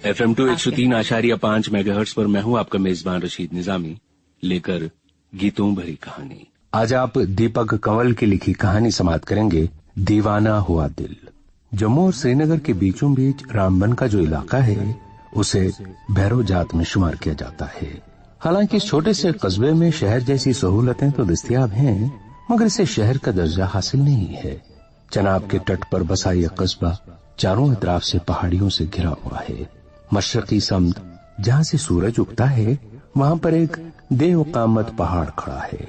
FM2 103.5 megahertz पर मैं हूं आपका मेजबान रशीद निजामी, लेकर गीतों भरी कहानी। आज आप दीपक कंवल की लिखी कहानी समाप्त करेंगे, दीवाना हुआ दिल। जम्मू और श्रीनगर के बीचों बीच रामबन का जो इलाका है उसे भैरव जात में शुमार किया जाता है। हालांकि इस छोटे से कस्बे में शहर जैसी सहूलतें तो दस्तयाब हैं, मगर इसे शहर का दर्जा हासिल नहीं है। चनाब के तट पर बसा यह कस्बा चारों तरफ से पहाड़ियों से घिरा हुआ है। मशरकी समत जहाँ से सूरज उगता है वहां पर एक देवकामत पहाड़ खड़ा है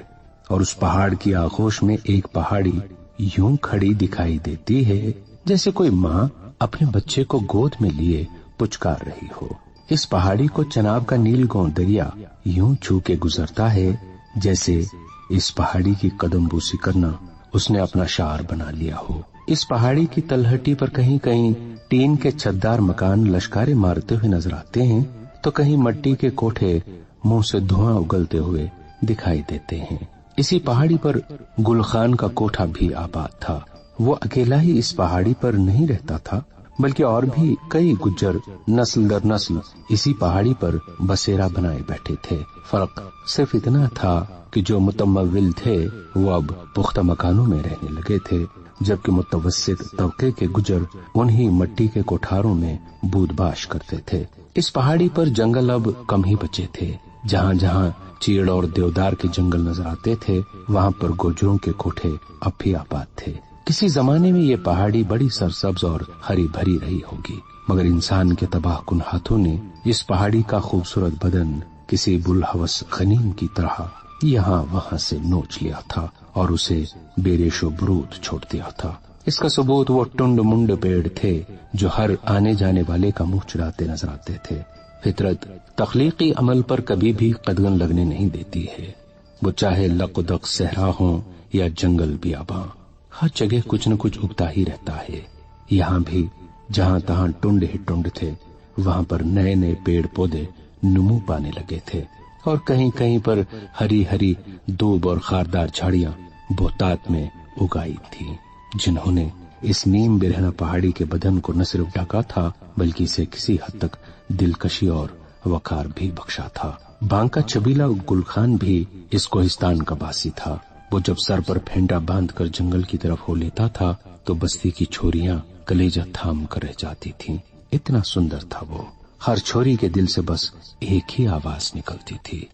और उस पहाड़ की आगोश में एक पहाड़ी यूं खड़ी दिखाई देती है जैसे कोई माँ अपने बच्चे को गोद में लिए पुचकार रही हो। इस पहाड़ी को चनाब का नीलगौं दरिया यूं छू के गुजरता है जैसे इस पहाड़ी की कदमबूसी करना उसने अपना शार बना लिया हो। इस पहाड़ी की तलहटी पर कहीं कहीं टीन के छतदार मकान लश्कारे मारते हुए नजर आते हैं, तो कहीं मिट्टी के कोठे मुंह से धुआं उगलते हुए दिखाई देते हैं। इसी पहाड़ी पर गुलखान का कोठा भी आबाद था। वो अकेला ही इस पहाड़ी पर नहीं रहता था, बल्कि और भी कई गुज्जर नस्ल दर नस्ल इसी पहाड़ी पर बसेरा बनाए बैठे थे। फर्क सिर्फ इतना था कि जो मुतमव्विल थे वो अब पुख्ता मकानों में रहने लगे थे, जबकि मुतवस्सित तबके के गुजर उन्हीं मिट्टी के कोठारों में बूदबाश करते थे। इस पहाड़ी पर जंगल अब कम ही बचे थे। जहाँ जहाँ चीड़ और देवदार के जंगल नजर आते थे वहाँ पर गुजरों के कोठे अब भी आबाद थे। किसी जमाने में ये पहाड़ी बड़ी सरसब्ज और हरी भरी रही होगी, मगर इंसान के तबाहकुन हाथों ने इस पहाड़ी का खूबसूरत बदन किसी बुलहवस खनीम की तरह यहाँ वहाँ से नोच लिया था और उसे बेरेशो बरूद छोड़ दिया था। इसका सबूत वो टुंड मुंड पेड़ थे जो हर आने जाने वाले का मुंह चुराते नजर आते थे। फितरत तख्लीकी अमल पर कभी भी कदगन लगने नहीं देती है। वो चाहे लकदक सहरा हो या जंगल बियाबां, हर जगह कुछ न कुछ उगता ही रहता है। यहाँ भी जहाँ तहाँ टुंड ही टुंड थे, वहाँ पर नए नए पेड़ पौधे नुमू पाने लगे थे और कहीं कहीं पर हरी हरी दूब और खारदार झाड़ियां बोहतात में उगाई थी, जिन्होंने इस नीम बिरहना पहाड़ी के बदन को न सिर्फ ढका था बल्कि इसे किसी हद तक दिलकशी और वकार भी बख्शा था। बांका चबीला गुलखान भी इस कोहिस्तान का बासी था। वो जब सर पर फेंटा बांध कर जंगल की तरफ हो लेता था तो बस्ती की छोरियां कलेजा थाम कर रह जाती थीं। इतना सुंदर था वो। हर छोरी के दिल से बस एक ही आवाज निकलती थी।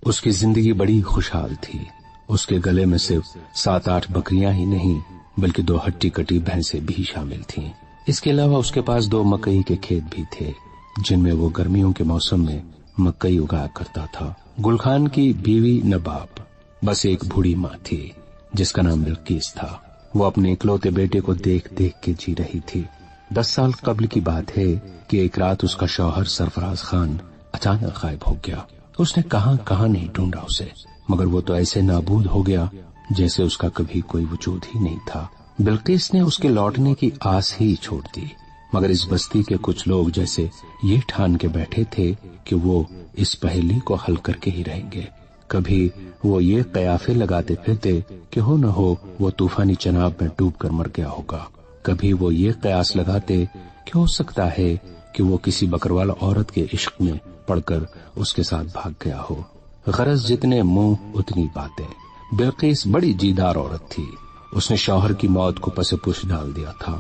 उसकी जिंदगी बड़ी खुशहाल थी। उसके गले में सिर्फ 7-8 बकरियां ही नहीं बल्कि 2 हट्टी कटी भैंसें भी शामिल थीं। इसके अलावा उसके पास 2 मकई के खेत भी थे, जिनमें वो गर्मियों के मौसम में मकई उगाया करता था। गुलखान की बीवी न बाप, बस एक बूढ़ी माँ थी जिसका नाम बिल्किस था। वो अपने इकलौते बेटे को देख देख के जी रही थी। 10 साल कबल की बात है कि एक रात उसका शौहर सरफराज खान अचानक गायब हो गया। उसने कहां कहां नहीं ढूंढा उसे, मगर वो तो ऐसे नाबूद हो गया जैसे उसका कभी कोई वजूद ही नहीं था। बिल्किस ने उसके लौटने की आस ही छोड़ दी, मगर इस बस्ती के कुछ लोग जैसे ये ठान के बैठे थे कि वो इस पहेली को हल करके ही रहेंगे। कभी वो ये कयाफे लगाते फिरते कि हो न हो वो तूफानी चनाब में डूब कर मर गया होगा। कभी वो ये कयास लगाते कि हो सकता है कि वो किसी बकरवाला औरत के इश्क में पड़कर उसके साथ भाग गया हो। गरज जितने मुंह उतनी बातें। बिल्किस बड़ी जीदार औरत थी। उसने शौहर की मौत को पसे-पुश डाल दिया था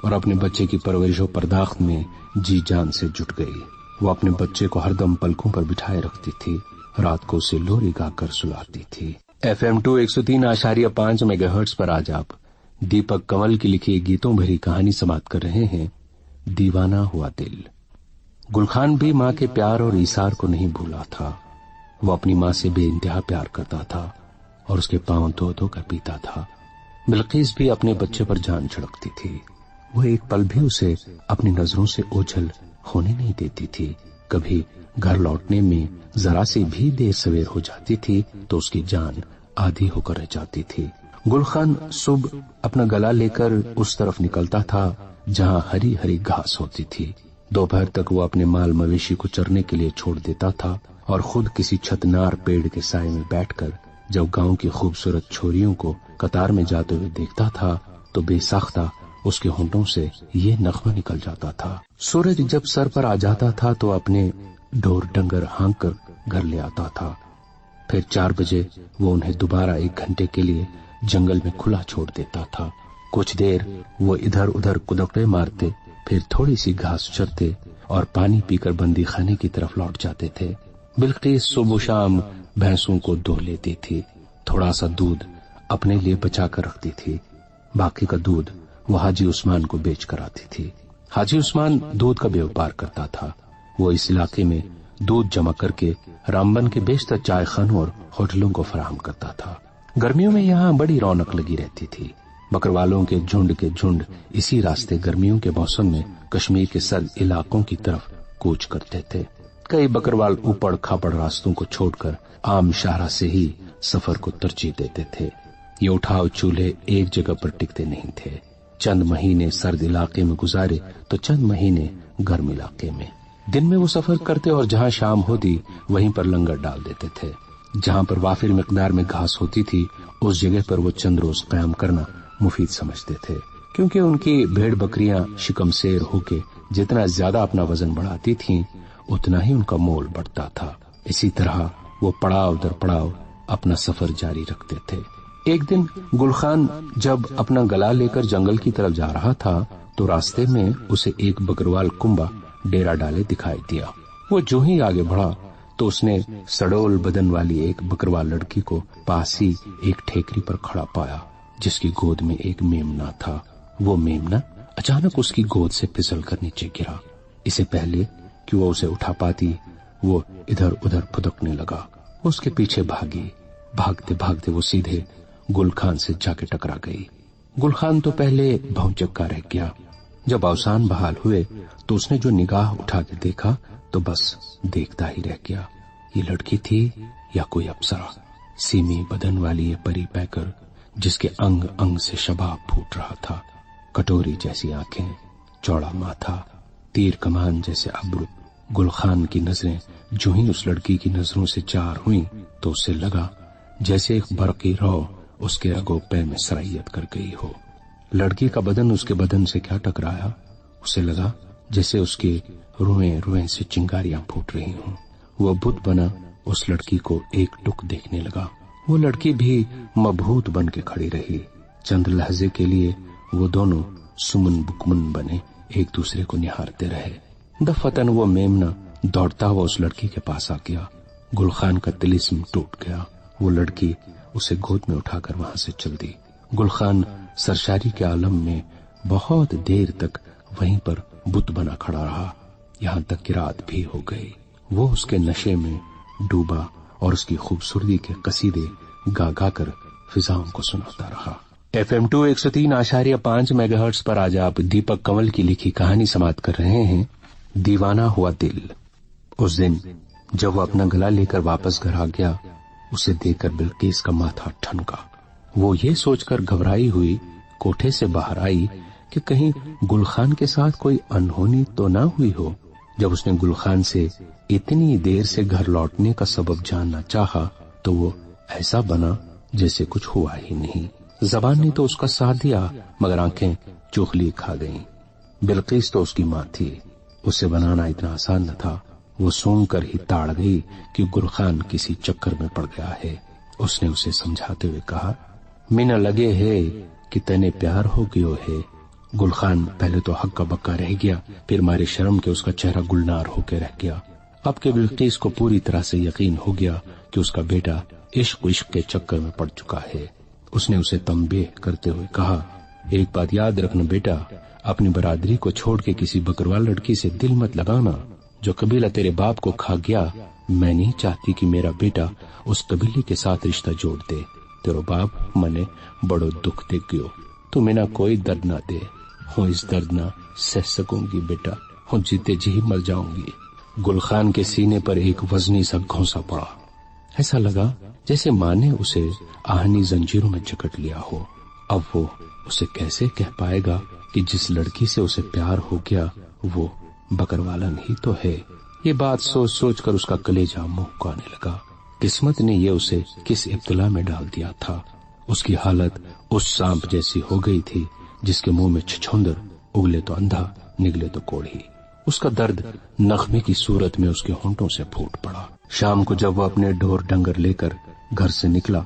और अपने बच्चे की परवरिशो परदाख्त में जी जान से जुट गई। वो अपने बच्चे को हरदम पलकों पर बिठाए रखती थी, रात को उसे लोरी गाकर सुलाती थी। FM2 103.5 मेगाहर्ट्ज पर आज आप दीपक कंवल की लिखी गीतों भरी कहानी समाप्त कर रहे हैं, दीवाना हुआ दिल। गुलखान भी माँ के प्यार और ईसार को नहीं भूला था। वो अपनी माँ से बेइंतहा प्यार करता था और उसके पांव धो धो कर पीता था। बिल्किस भी अपने बच्चे पर जान छिड़कती थी। वो एक पल भी उसे अपनी नजरों से ओझल होने नहीं देती थी। कभी घर लौटने में जरा सी भी देर सवेर हो जाती थी तो उसकी जान आधी होकर रह जाती थी। गुलखान सुबह अपना गला लेकर उस तरफ निकलता था जहां हरी हरी घास होती थी। दोपहर तक वो अपने माल मवेशी को चरने के लिए छोड़ देता था और खुद किसी छतनार पेड़ के साए में बैठकर जब गांव की खूबसूरत छोरियों को कतार में जाते हुए देखता था तो बेसाख्ता اس کے ہونٹوں سے یہ نغمہ نکل جاتا تھا۔ سورج جب سر پر آ جاتا تھا تو اپنے ڈور ڈنگر ہانک کر گھر لے آتا تھا، پھر 4 بجے وہ انہیں دوبارہ 1 گھنٹے کے لیے جنگل میں کھلا چھوڑ دیتا تھا۔ کچھ دیر وہ ادھر ادھر کدکڑے مارتے، پھر تھوڑی سی گھاس چرتے اور پانی پی کر بندی خانے کی طرف لوٹ جاتے تھے۔ بلقیس صبح و شام بھینسوں کو دھو لیتی تھی، تھوڑا سا دودھ اپنے لیے بچا کر رکھتی تھی، باقی کا دودھ وہ حاجی عثمان کو بیچ کر آتی تھی۔ حاجی عثمان دودھ کا بیوپار کرتا تھا۔ وہ اس علاقے میں دودھ جمع کر کے رامبن کے بیشتر چائے خانوں اور ہوٹلوں کو فراہم کرتا تھا۔ گرمیوں میں یہاں بڑی رونق لگی رہتی تھی۔ بکروالوں کے جھنڈ اسی راستے گرمیوں کے موسم میں کشمیر کے سرد علاقوں کی طرف کوچ کرتے تھے۔ کئی بکروال اوپڑ کھاپڑ راستوں کو چھوڑ کر عام شاہراہ سے ہی سفر کو ترجیح دیتے تھے۔ یہ اٹھاؤ چولہے ایک جگہ پر ٹکتے نہیں تھے۔ چند مہینے سرد علاقے میں گزارے تو چند مہینے گرم علاقے میں۔ دن میں وہ سفر کرتے اور جہاں شام ہوتی وہیں پر لنگر ڈال دیتے تھے۔ جہاں پر وافر مقدار میں گھاس ہوتی تھی اس جگہ پر وہ چند روز قیام کرنا مفید سمجھتے تھے، کیونکہ ان کی بھیڑ بکریاں شکم سیر ہو کے جتنا زیادہ اپنا وزن بڑھاتی تھیں اتنا ہی ان کا مول بڑھتا تھا۔ اسی طرح وہ پڑاؤ در پڑاؤ اپنا سفر جاری رکھتے تھے۔ ایک دن گل خان جب اپنا گلا لے کر جنگل کی طرف جا رہا تھا تو راستے میں اسے ایک بکروال کنبا ڈیرا ڈالے دکھائی دیا۔ وہ جو ہی آگے بڑھا تو اس نے سڑول بدن والی ایک بکروال لڑکی کو پاس ہی ایک ٹھیکری پر کھڑا پایا جس کی گود میں ایک میمنا تھا۔ وہ میمنا اچانک اس کی گود سے پھسل کر نیچے گرا۔ اسے پہلے کہ وہ اسے اٹھا پاتی وہ ادھر ادھر پھدکنے لگا۔ اس کے پیچھے بھاگی۔ بھاگتے بھاگتے وہ سیدھے گل خان سے جا کے ٹکرا گئی۔ گل خان تو پہلے بھونچکا رہ گیا۔ جب اوسان بحال ہوئے تو اس نے جو نگاہ اٹھا کے دیکھا تو بس دیکھتا ہی رہ گیا۔ یہ لڑکی تھی یا کوئی افسرہ؟ سیمی بدن والی یہ پری پیکر جس کے انگ انگ سے شباب پھوٹ رہا تھا، کٹوری جیسی آنکھیں، چوڑا ماتھا، تیر کمان جیسے ابرو۔ گل خان کی نظریں جو ہی اس لڑکی کی نظروں سے چار ہوئیں تو اسے لگا جیسے ایک برقی رو اس کے رگو پے میں سرایت کر گئی ہو۔ لڑکی کا بدن اس کے بدن سے کیا ٹکرایا، اسے لگا جیسے اس کے روئیں روئیں سے چنگاریاں پھوٹ رہی ہوں۔ وہ بت بنا اس لڑکی کو ایک ٹک دیکھنے لگا۔ وہ لڑکی بھی مبہوت بن کے کھڑی رہی۔ چند لحظے کے لیے وہ دونوں سمن بکمن بنے ایک دوسرے کو نہارتے رہے۔ دفتن وہ میمنا دوڑتا ہوا اس لڑکی کے پاس آ گیا۔ گل خان کا طلسم ٹوٹ گیا۔ وہ لڑکی اسے گود میں اٹھا کر وہاں سے چل دی۔ گل خان سرشاری کے عالم میں بہت دیر تک وہیں پر بت بنا کھڑا رہا، یہاں تک کہ رات بھی ہو گئی۔ وہ اس کے نشے میں ڈوبا اور اس کی خوبصورتی کے قصیدے گا گا کر فضاؤں کو سناتا رہا۔ FM 103.5 میگا ہرٹز پر آج آپ دیپک کنول کی لکھی کہانی سماعت کر رہے ہیں، دیوانہ ہوا دل۔ اس دن جب وہ اپنا گلا لے کر واپس گھر آ گیا اسے دیکھ کر بلقیس کا ماتھا ٹھنکا۔ وہ یہ سوچ کر گھبرائی ہوئی کوٹھے سے باہر آئی کہ کہیں گل خان کے ساتھ کوئی انہونی تو نہ ہوئی ہو۔ جب اس نے گل خان سے اتنی دیر سے گھر لوٹنے کا سبب جاننا چاہا تو وہ ایسا بنا جیسے کچھ ہوا ہی نہیں۔ زبان نے تو اس کا ساتھ دیا مگر آنکھیں چوخلی کھا گئیں۔ بلقیس تو اس کی ماں تھی، اسے بنانا اتنا آسان نہ تھا۔ وہ سونگ کر ہی تاڑ گئی کہ گل خان کسی چکر میں پڑ گیا ہے۔ اس نے اسے سمجھاتے ہوئے کہا، مینا لگے ہے کہ تینے پیار ہو گیو ہے۔ گل خان پہلے تو ہکا بکا رہ گیا، پھر مارے شرم کے اس کا چہرہ گلنار ہو کے رہ گیا۔ اب کہ بلقیس کو پوری طرح سے یقین ہو گیا کہ اس کا بیٹا عشق کے چکر میں پڑ چکا ہے، اس نے اسے تنبیہ کرتے ہوئے کہا، ایک بات یاد رکھنا بیٹا، اپنی برادری کو چھوڑ کے کسی بکروال لڑکی سے دل مت لگانا۔ جو قبیلہ تیرے باپ کو کھا گیا، میں نہیں چاہتی کہ میرا بیٹا اس قبیلے کے ساتھ رشتہ جوڑ دے۔ تیرو باپ منے بڑو دکھ دے گیو، تو میں نہ کوئی درد نہ دے، ہوں اس درد نہ سہ سکوں گی بیٹا، ہوں جیتے جی مر جاؤں گی۔ گل خان کے سینے پر ایک وزنی سا گھونسا پڑا۔ ایسا لگا جیسے ماں نے اسے آہنی زنجیروں میں جکڑ لیا ہو۔ اب وہ اسے کیسے کہہ پائے گا کہ جس لڑکی سے اسے پیار ہو گیا وہ بکروالن ہی تو ہے۔ یہ بات سوچ سوچ کر اس کا کلیجہ منہ کو آنے لگا۔ قسمت نے یہ اسے کس ابتلا میں ڈال دیا تھا۔ اس کی حالت اس سانپ جیسی ہو گئی تھی जिसके मुंह में छछूंदर, उगले तो अंधा, निगले तो कोढ़ी। उसका दर्द नख्मे की सूरत में उसके होंठों से फूट पड़ा। शाम को जब वह अपने ढोर डंगर लेकर घर से निकला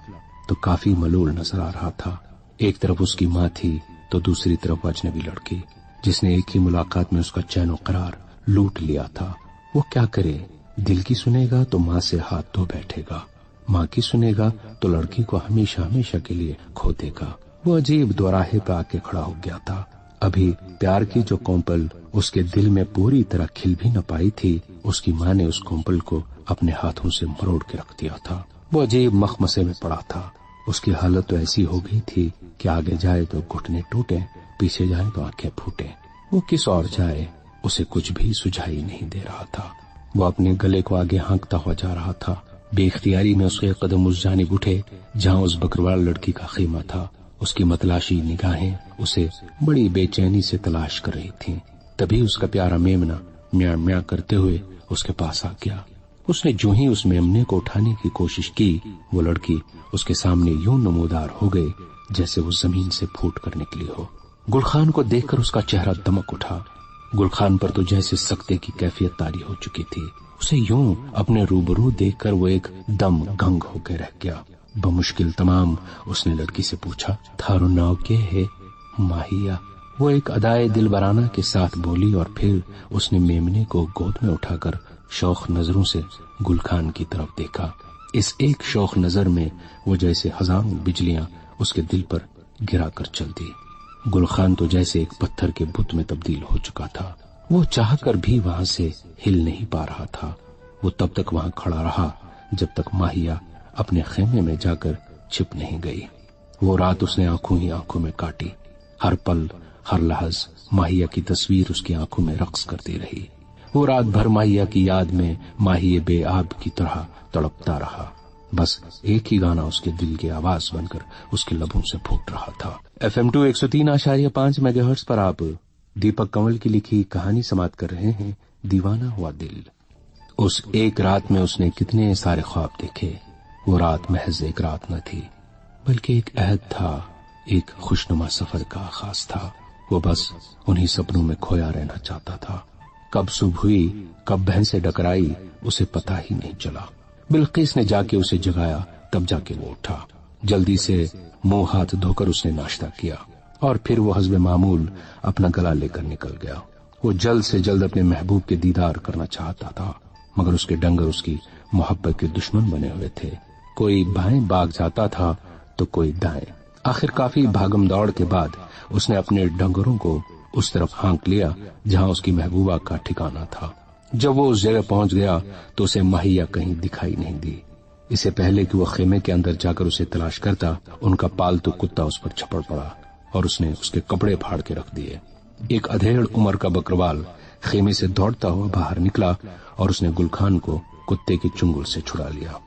तो काफी मलूल नजर आ रहा था। एक तरफ उसकी माँ थी तो दूसरी तरफ अजनबी लड़की, जिसने एक ही मुलाकात में उसका चैन और करार लूट लिया था। वो क्या करे? दिल की सुनेगा तो माँ से हाथ धो बैठेगा, माँ की सुनेगा तो लड़की को हमेशा हमेशा के लिए खो देगा। वो अजीब दोराहे पे आके खड़ा हो गया था। अभी प्यार की जो कोंपल उसके दिल में पूरी तरह खिल भी न पाई थी, उसकी माँ ने उस कोंपल को अपने हाथों से मरोड़ के रख दिया था। वो अजीब मखमसे में पड़ा था। उसकी हालत तो ऐसी हो गई थी कि आगे जाए तो घुटने टूटे, पीछे जाए तो आंखें फूटे। वो किस ओर जाए, उसे कुछ भी सुझाई नहीं दे रहा था। वो अपने गले को आगे हाँकता हुआ जा रहा था। बेख्तियारी में उसके कदम उस जानिब उठे जहाँ उस बकरवाल लड़की का खेमा था। उसकी मतलाशी निगाहें उसे बड़ी बेचैनी से तलाश कर रही थीं। तभी उसका प्यारा मेमना म्या म्या करते हुए उसके पास आ गया। उसने जो ही उस मेमने को उठाने की कोशिश की, वो लड़की उसके सामने यूं नमूदार हो गई जैसे वो जमीन से फूट कर निकली हो। गुलखान को देखकर उसका चेहरा दमक उठा। गुलखान पर तो जैसे सक्ते की कैफियत तारी हो चुकी थी। उसे यूं अपने रूबरू देखकर वो एक दम गंग होकर रह गया। बमुश्किल तमाम उसने लड़की से पूछा, थारो नाव क्या है? माहिया, वो एक अदाए दिलबराना के साथ बोली और फिर उसने मेमने को गोद में उठाकर शौक नजरों से गुलखान की तरफ देखा। इस एक शौक नजर में वो जैसे हजारों बिजलियां उसके दिल पर गिरा कर चल दी। गुलखान तो जैसे एक पत्थर के बुत में तब्दील हो चुका था। वो चाहकर भी वहां से हिल नहीं पा रहा था। वो तब तक वहां खड़ा रहा जब तक माहिया अपने खेमे में जाकर छिप नहीं गई। वो रात उसने आंखों ही आंखों में काटी। हर पल हर लहज माहिया की तस्वीर उसकी आंखों में रक्स करती रही। वो रात भर माहिया की याद में माहिए बेआब की तरह तड़पता रहा। बस एक ही गाना उसके दिल की आवाज बनकर उसके लबों से फूट रहा था। FM2 103.5 मेगाहर्ट्ज पर आप दीपक कंवल की लिखी कहानी समाप्त कर रहे हैं, दीवाना हुआ दिल। उस एक रात में उसने कितने सारे ख्वाब देखे। वो रात महज एक रात न थी, बल्कि एक अहद था, एक खुशनुमा सफर का आगाज था। वो बस उन्हीं सपनों में खोया रहना चाहता था। कब सुबह हुई, कब भैंसे डकराई, उसे पता ही नहीं चला। बिल्किस ने जाके उसे जगाया, तब जाके वो उठा। जल्दी से मुंह हाथ धोकर उसने नाश्ता किया और फिर वो हस्बे मामूल अपना गला लेकर निकल गया। वो जल्द से जल्द अपने महबूब के दीदार करना चाहता था, मगर उसके डंगर उसकी मोहब्बत के दुश्मन बने हुए थे। कोई बाएं भाग जाता था तो कोई दाएं। आखिर काफी भागम दौड़ के बाद उसने अपने डंगरों को उस तरफ हाँक लिया जहां उसकी महबूबा का ठिकाना था। जब वो उस जगह पहुंच गया तो उसे माहिया कहीं दिखाई नहीं दी। इससे पहले कि वो खेमे के अंदर जाकर उसे तलाश करता, उनका पालतू कुत्ता उस पर झपड़ पड़ा और उसने उसके कपड़े फाड़ के रख दिए। एक अधेड़ उम्र का बकरवाल खेमे से दौड़ता हुआ बाहर निकला और उसने गुलखान को कुत्ते की चुंगल से छुड़ा लिया।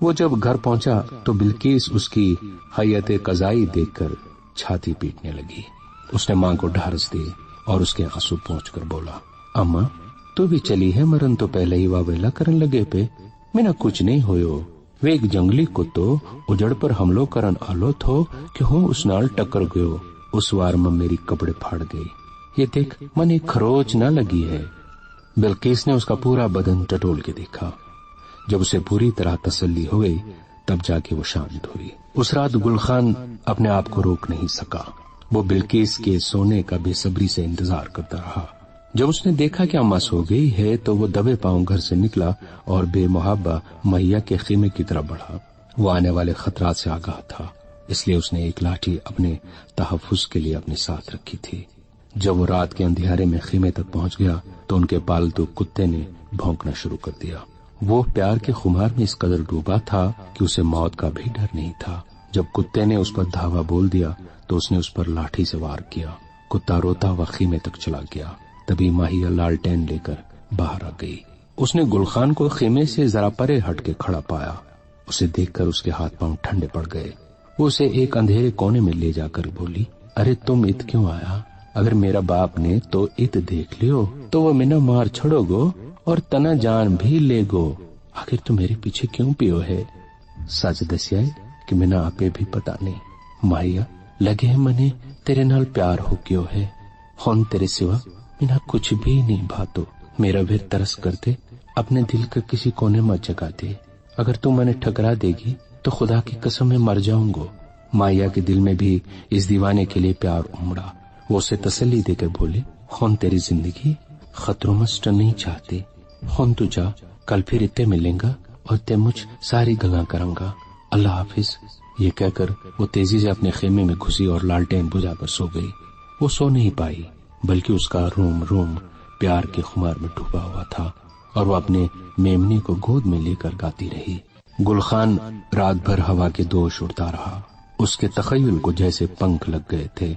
वो जब घर पहुंचा तो बिल्किस उसकी हयत कज़ाई देखकर छाती पीटने लगी। उसने मां को ढारस दी और उसके आंसू पहुंचकर बोला, अम्मा तू भी चली है, मरन तो पहले ही वावेला करन लगे पे। मैंने कुछ नहीं होयो। वे एक जंगली कुत्तो उजड़ पर हमलो करन आलो थो कि हूँ उस नाल टक्कर गयो। उस वार में मेरी कपड़े फाड़ गई। ये देख मन एक खरोच न लगी है। बिल्किस ने उसका पूरा बदन टटोल के देखा। जब उसे पूरी तरह तसल्ली हो गई तब जाके वो शांत हुई। उस रात गुलखान अपने आप को रोक नहीं सका। वो बिल्किस के सोने का बेसब्री से इंतजार करता रहा। जब उसने देखा कि अम्मा सो गई है तो वो दबे पांव घर से निकला और बेमुहाबा मैया के खेमे की तरफ बढ़ा। वो आने वाले खतरात से आगाह था, इसलिए उसने एक लाठी अपने तहफ्फुज के लिए अपने साथ रखी थी। जब वो रात के अंधियारे में खेमे तक पहुंच गया तो उनके पालतू कुत्ते ने भौंकना शुरू कर दिया। वो प्यार के खुमार में इस कदर डूबा था कि उसे मौत का भी डर नहीं था। जब कुत्ते ने उस पर धावा बोल दिया तो उसने उस पर लाठी से वार किया। कुत्ता रोता हुआ खेमे तक चला गया। तभी माहिया लालटेन लेकर बाहर आ गई। उसने गुलखान को खेमे से जरा परे हट के खड़ा पाया। उसे देखकर उसके हाथ पांव ठंडे पड़ गए। वो उसे एक अंधेरे कोने में ले जाकर बोली, अरे तुम इत क्यों आया? अगर मेरा बाप ने तो इत देख लियो तो वो मिना मार छोड़ोगो और तना जान भी लेगो। आखिर तुम मेरे पीछे क्यों पियो है? सच दसिया कि मिना आपे भी पता नहीं। माहिया लगे मने तेरे नाल प्यार हो गयो है, हुन तेरे सिवा बिना कुछ भी नहीं भातो। मेरा भी तरस करते अपने दिल के किसी कोने में जगा दे। अगर तू मने ठकरा देगी तो खुदा की कसम मैं मर जाऊंगा। माया के दिल में भी इस दीवाने के लिए प्यार उमड़ा। वो उसे तसल्ली देकर बोले, हुन तेरी जिंदगी खतरों में नहीं चाहते, हुन तू जा, कल फिर इतने मिलेंगा और ते मुझ सारी गल्ला करूंगा। अल्लाह हाफिज। ये कहकर वो तेजी से अपने खेमे में घुसी और लालटेन बुझाकर सो गई। वो सो नहीं पाई, बल्कि उसका रोम रोम प्यार के खुमार में डूबा हुआ था और वो अपने मेमने को गोद में लेकर गाती रही। गुलखान रात भर हवा के दोष उड़ता रहा। उसके तखय्युल को जैसे पंख लग गए थे।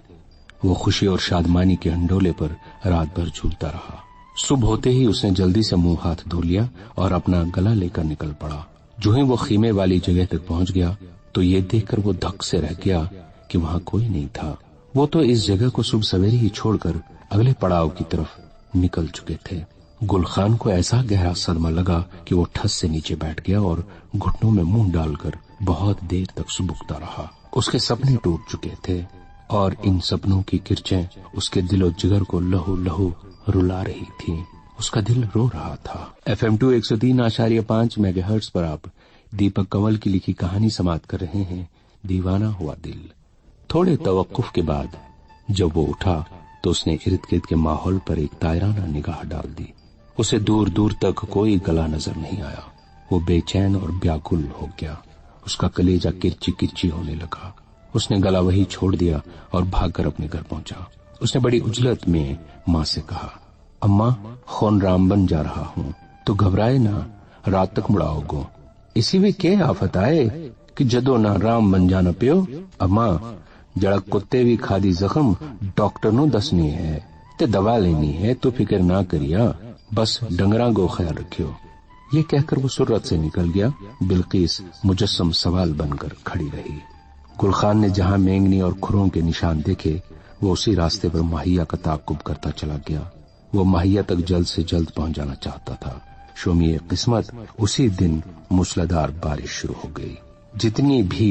वो खुशी और शादमानी के अंडोले पर रात भर झूलता रहा। सुबह होते ही उसने जल्दी से मुंह हाथ धो लिया और अपना गला लेकर निकल पड़ा। जो ही वो खीमे वाली जगह तक पहुंच गया तो ये देखकर वो धक से रह गया कि वहां कोई नहीं था। वो तो इस जगह को सुबह सवेरे ही छोड़कर अगले पड़ाव की तरफ निकल चुके थे। गुलखान को ऐसा गहरा सदमा लगा कि वो ठस से नीचे बैठ गया और घुटनों में मुंह डालकर बहुत देर तक सुबुकता रहा। उसके सपने टूट चुके थे और इन सपनों की किरचें उसके दिलो जिगर को लहू लहू रुला रही थी। उसका दिल रो रहा था। FM2 103.5 मेगाहर्ट्ज पर आप दीपक कंवल की लिखी कहानी समाप्त कर रहे हैं, दीवाना हुआ दिल। थोड़े तवक्कुफ के बाद जब वो उठा तो उसने इर्द गिर्द के माहौल पर एक तायराना निगाह डाल दी। उसे दूर दूर तक कोई गला नजर नहीं आया। वो बेचैन और व्याकुल हो गया। उसका कलेजा किरची किरची होने लगा। उसने गला वही छोड़ दिया और भागकर अपने घर पहुंचा। उसने बड़ी उजलत में माँ से कहा, अम्मा खून राम बन जा रहा हूँ, तो घबराए ना, रात तक मुड़ाओगो। इसी में क्या आफत आए कि जदो ना राम बन जाना पियो। अम्मा जड़ा कुत्ते भी खादी जख्म डॉक्टर नु दसनी है ते दवा लेनी है, तो फिक्र ना करिया, बस डंगरा गो ख्याल रखियो। ये कहकर वो सुर्रत से निकल गया। बिल्किस मुजस्सम सवाल बनकर खड़ी रही। गुलखान ने जहां मेंगनी और खुरों के निशान देखे वो उसी रास्ते पर माहिया का ताकुब करता चला गया। वो माहिया तक जल्द से जल्द पहुंच जाना चाहता था। शोमिये किस्मत उसी दिन मूसलाधार बारिश शुरू हो गई। जितनी भी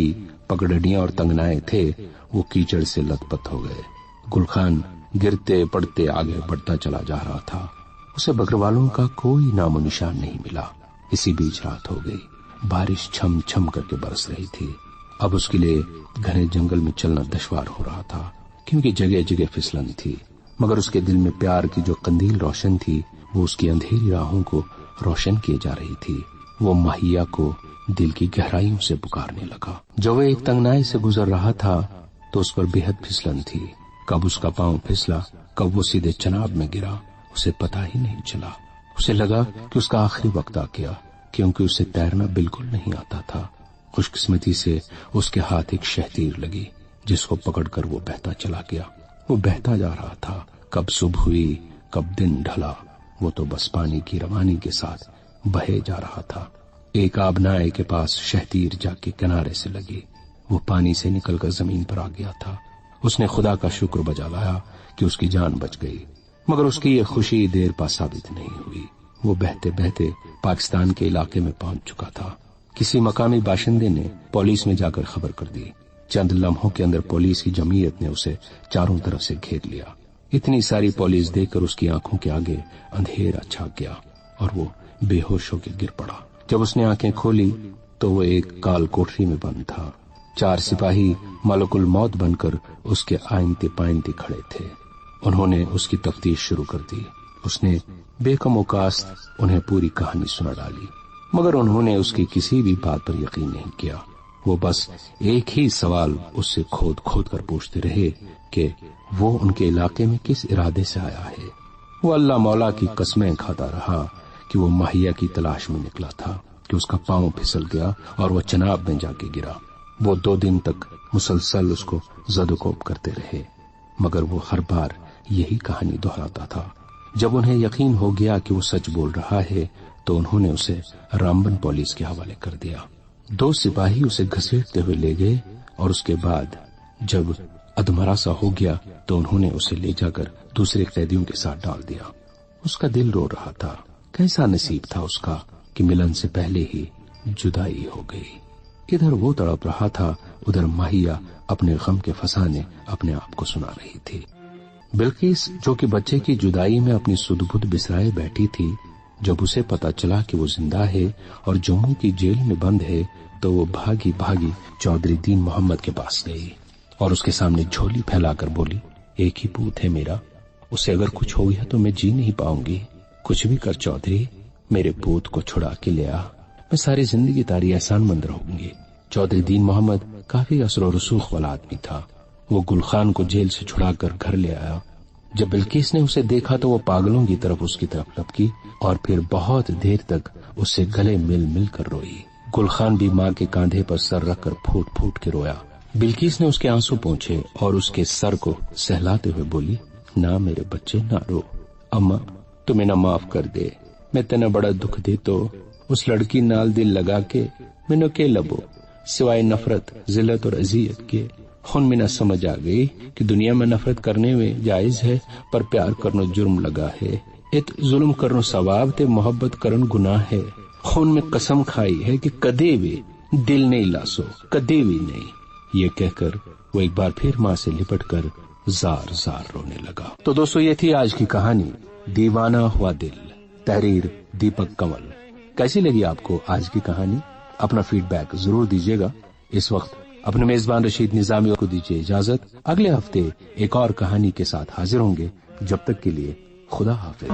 पगडंडियां और तंगनाए थे वो कीचड़ से लथपथ हो गए। गुलखान गिरते पड़ते आगे बढ़ता चला जा रहा था। उसे बकरवालों का कोई नामो निशान नहीं मिला। इसी बीच रात हो गई। बारिश छम छम करके बरस रही थी। अब उसके लिए घने जंगल में चलना दुश्वार हो रहा था, क्योंकि जगह जगह फिसलन थी। मगर उसके दिल में प्यार की जो कंदील रोशन थी वो उसकी अंधेरी राहों को रोशन किए जा रही थी। वो माहिया को दिल की गहराइयों से पुकारने लगा। जब वो एक तंगनाई से गुजर रहा था तो उस पर बेहद फिसलन थी। कब उसका पांव फिसला, कब वो सीधे चनाब में गिरा, उसे पता ही नहीं चला। उसे लगा कि उसका आखिरी वक्त आ गया, क्योंकि उसे तैरना बिल्कुल नहीं आता था। खुशकिस्मती से उसके हाथ एक शहतीर लगी, जिसको पकड़कर वो बहता चला गया। वो बहता जा रहा था। कब सुबह हुई, कब दिन ढला, वो तो बस पानी की रवानी के साथ बहे जा रहा था। एक आबनाए के पास शहतीर जाके किनारे से लगी। वो पानी से निकलकर जमीन पर आ गया था। उसने खुदा का शुक्र बजा लाया कि उसकी जान बच गई। मगर उसकी ये खुशी देर पा साबित नहीं हुई। वो बहते बहते पाकिस्तान के इलाके में पहुंच चुका था। किसी मकामी बाशिंदे ने पुलिस में जाकर खबर कर दी। चंद लम्हों के अंदर पुलिस की जमीयत ने उसे चारों तरफ से घेर लिया। इतनी सारी पुलिस देखकर उसकी आंखों के आगे अंधेरा छा गया और वो बेहोश होकर गिर पड़ा। जब उसने आंखें खोली तो वो एक काल कोठरी में बंद था। 4 सिपाही मलकुल मौत बनकर उसके आइंते पाइंते खड़े थे। उन्होंने उसकी तफ्तीश शुरू कर दी। उसने बेकमोकास्त उन्हें पूरी कहानी सुना डाली, मगर उन्होंने उसकी किसी भी बात पर यकीन नहीं किया। वो बस एक ही सवाल उससे खोद खोद कर पूछते रहे कि वो उनके इलाके में किस इरादे से आया है। वो अल्लाह मौला की कसमें खाता रहा कि वो माहिया की तलाश में निकला था कि उसका पांव फिसल गया और वो चनाब में जाके गिरा। वो 2 दिन तक मुसलसल उसको जदोकोब करते रहे, मगर वो हर बार यही कहानी दोहराता था। जब उन्हें यकीन हो गया कि वो सच बोल रहा है तो उन्होंने उसे रामबन पुलिस के हवाले कर दिया। 2 सिपाही उसे घसीटते हुए ले गए और उसके बाद जब अधमरा सा हो गया तो उन्होंने उसे ले जाकर दूसरे कैदियों के साथ डाल दिया। उसका दिल रो रहा था। कैसा नसीब था उसका कि मिलन से पहले ही जुदाई हो गई। इधर वो तड़प रहा था, उधर माहिया अपने गम के फसाने अपने आप को सुना रही थी। बिल्किस जो कि बच्चे की जुदाई में अपनी सुध-बुध बिसराए बैठी थी, जब उसे पता चला कि वो जिंदा है और जम्मू की जेल में बंद है, तो वो भागी भागी चौधरी दीन मोहम्मद के पास गई और उसके सामने झोली फैलाकर बोली, एक ही पूत है मेरा, उसे अगर कुछ हो गया तो मैं जी नहीं पाऊंगी। कुछ भी कर चौधरी, मेरे पूत को छुड़ा के ले आ, मैं सारी जिंदगी तारी एहसानमंद रहूंगी। चौधरी दीन मोहम्मद काफी असर और रसूख वाला आदमी था। वो गुलखान को जेल से छुड़ाकर घर ले आया। जब बिल्किस ने उसे देखा तो वो पागलों की तरफ उसकी तरफ लपकी और फिर बहुत देर तक उससे गले मिल मिल कर रोई। गुलखान भी माँ के कांधे पर सर रखकर फूट फूट के रोया। बिल्किस ने उसके आंसू पोंछे और उसके सर को सहलाते हुए बोली, ना मेरे बच्चे ना रो, अम्मा तुम्हें ना माफ कर दे, मैं तेना बड़ा दुख दे तो उस लड़की नाल दिल लगा के मैनू के लबो सिवाय नफरत, जिल्लत और अजियत के। हुन में न समझ आ गई कि दुनिया में नफरत करने में जायज है पर प्यार करना जुर्म लगा है। इत जुल्म करनो सवाब ते मोहब्बत करन गुनाह है। हुन में कसम खाई है कि कदे भी दिल नहीं लासो, कदे भी नहीं। ये कहकर वो एक बार फिर माँ से लिपट कर जार जार रोने लगा। तो दोस्तों ये थी आज की कहानी दीवाना हुआ दिल, तहरीर दीपक कंवल। कैसी लगी आपको आज की कहानी? अपना फीडबैक जरूर दीजिएगा। इस वक्त अपने मेजबान रशीद निजामी को दीजिए इजाजत। अगले हफ्ते एक और कहानी के साथ हाजिर होंगे। जब तक के लिए खुदा हाफिज।